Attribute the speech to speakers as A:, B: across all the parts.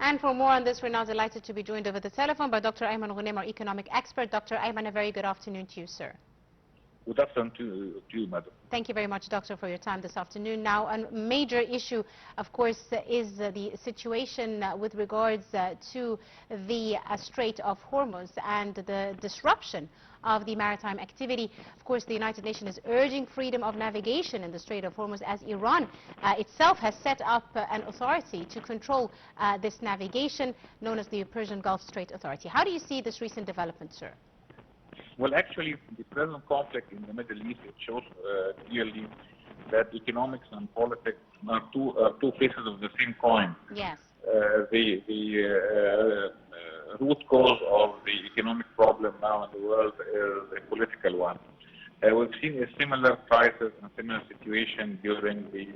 A: And for more on this, we're now delighted to be joined over the telephone by Dr. Ayman Ghoneim, our economic expert. Dr. Ayman, a very good afternoon to you, sir.
B: Good afternoon to you, madam.
A: Thank you very much, Doctor, for your time this afternoon. Now, a major issue, of course, is the situation with regards to the Strait of Hormuz and the disruption of the maritime activity. Of course, the United Nations is urging freedom of navigation in the Strait of Hormuz, as Iran itself has set up an authority to control this navigation, known as the Persian Gulf Strait Authority. How do you see this recent development, sir?
B: Well, actually, the present conflict in the Middle East, it shows clearly that economics and politics are two faces of the same coin.
A: Yes.
B: The root cause of the economic problem now in the world is a political one. We've seen a similar crisis and similar situation during the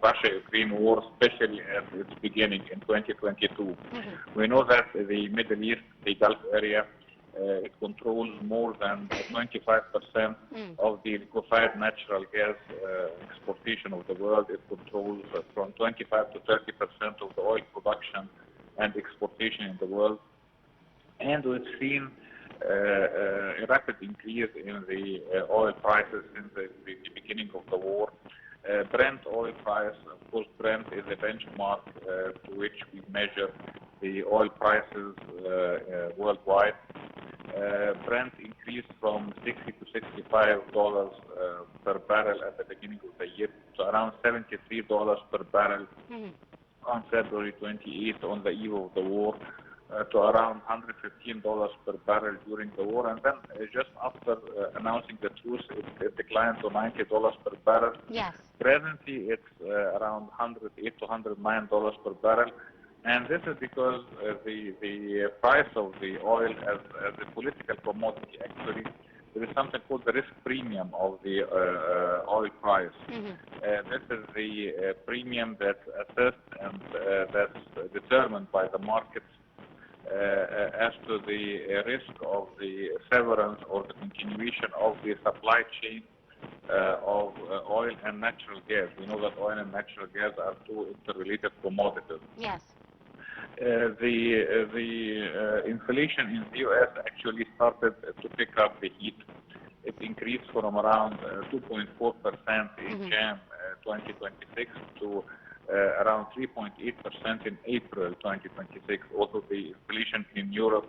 B: Russia-Ukraine war, especially at its beginning in 2022. We know that the Middle East, the Gulf area, it controls more than 25% of the liquefied natural gas exportation of the world. It controls from 25 to 30% of the oil production and exportation in the world. And we've seen a rapid increase in the oil prices since the beginning of the war. Brent oil price, of course, Brent is a benchmark to which we measure the oil prices worldwide. Brent increased from $60 to $65 per barrel at the beginning of the year to around $73 per barrel on February 28th on the eve of the war, to around $115 per barrel during the war, and then just after announcing the truce, it declined to $90 per barrel.
A: Yes.
B: Presently, it's around $108 to $109 per barrel. And this is because the price of the oil as a political commodity, actually, there is something called the risk premium of the oil price. This is the premium that's assessed and that's determined by the markets as to the risk of the severance or the continuation of the supply chain of oil and natural gas. We know that oil and natural gas are two interrelated commodities.
A: Yes.
B: The inflation in the U.S. actually started to pick up the heat. It increased from around 2.4% in Jan 2026 to around 3.8% in April 2026. Also, the inflation in Europe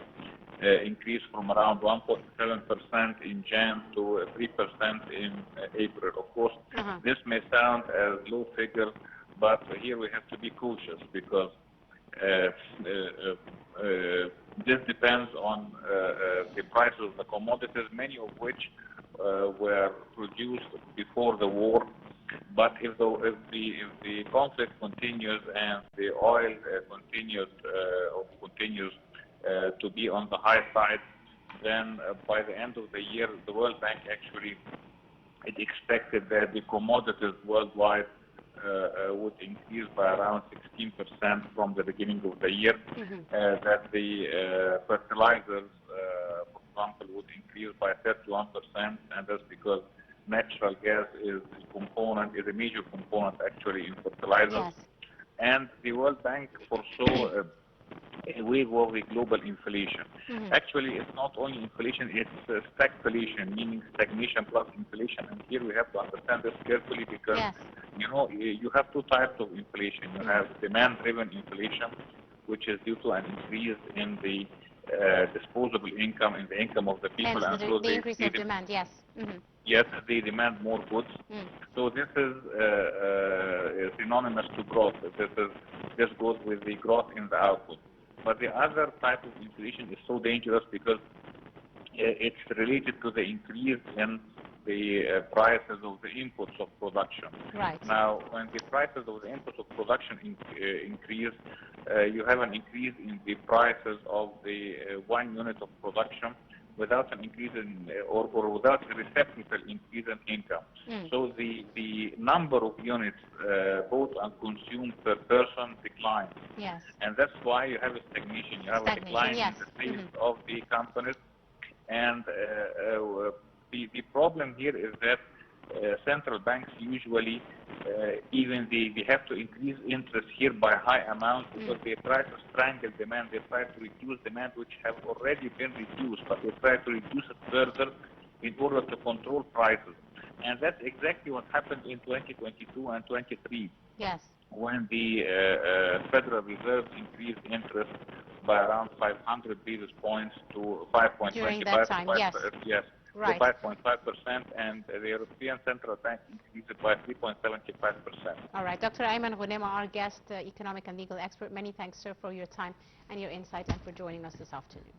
B: increased from around 1.7% in Jan to 3% in April. Of course, this may sound as low figure, but here we have to be cautious because this depends on the prices of the commodities, many of which were produced before the war. But if the conflict continues and the oil continues to be on the high side, then by the end of the year, the World Bank actually expected that the commodities worldwide would increase by around 16% from the beginning of the year. That the fertilizers, for example, would increase by 31%, and that's because natural gas is a major component actually in fertilizers.
A: Yes.
B: And the World Bank foresaw a wave of the global inflation. Actually, it's not only inflation, it's stagflation, meaning stagnation plus inflation. And here we have to understand this carefully because, you know, you have two types of inflation. You have demand-driven inflation, which is due to an increase in the disposable income, in the income of the people.
A: And so the increase of demand, yes.
B: Yes, they demand more goods. So this is synonymous to growth. This goes with the growth in the output. But the other type of inflation is so dangerous because it's related to the increase in the prices of the inputs of production.
A: Right.
B: Now, when the prices of the inputs of production increase, you have an increase in the prices of the 1 unit of production without an increase in, or without a reciprocal increase in income. So the number of units bought and consumed per person declines.
A: Yes.
B: And that's why you have a stagnation. You have a decline in the sales of the companies. And the problem here is that central banks usually even they have to increase interest here by high amounts because they try to strangle demand, they try to reduce demand which have already been reduced, but they try to reduce it further in order to control prices. And that's exactly what happened in 2022 and 23.
A: Yes.
B: When the Federal Reserve increased interest by around 500 basis points to 5.25%.
A: During that time, yes.
B: Yes.
A: Right.
B: To 5.5%, and the European Central Bank increased it by 3.75%.
A: All right. Dr. Ayman Ghoneim, our guest, economic and legal expert, many thanks, sir, for your time and your insight and for joining us this afternoon.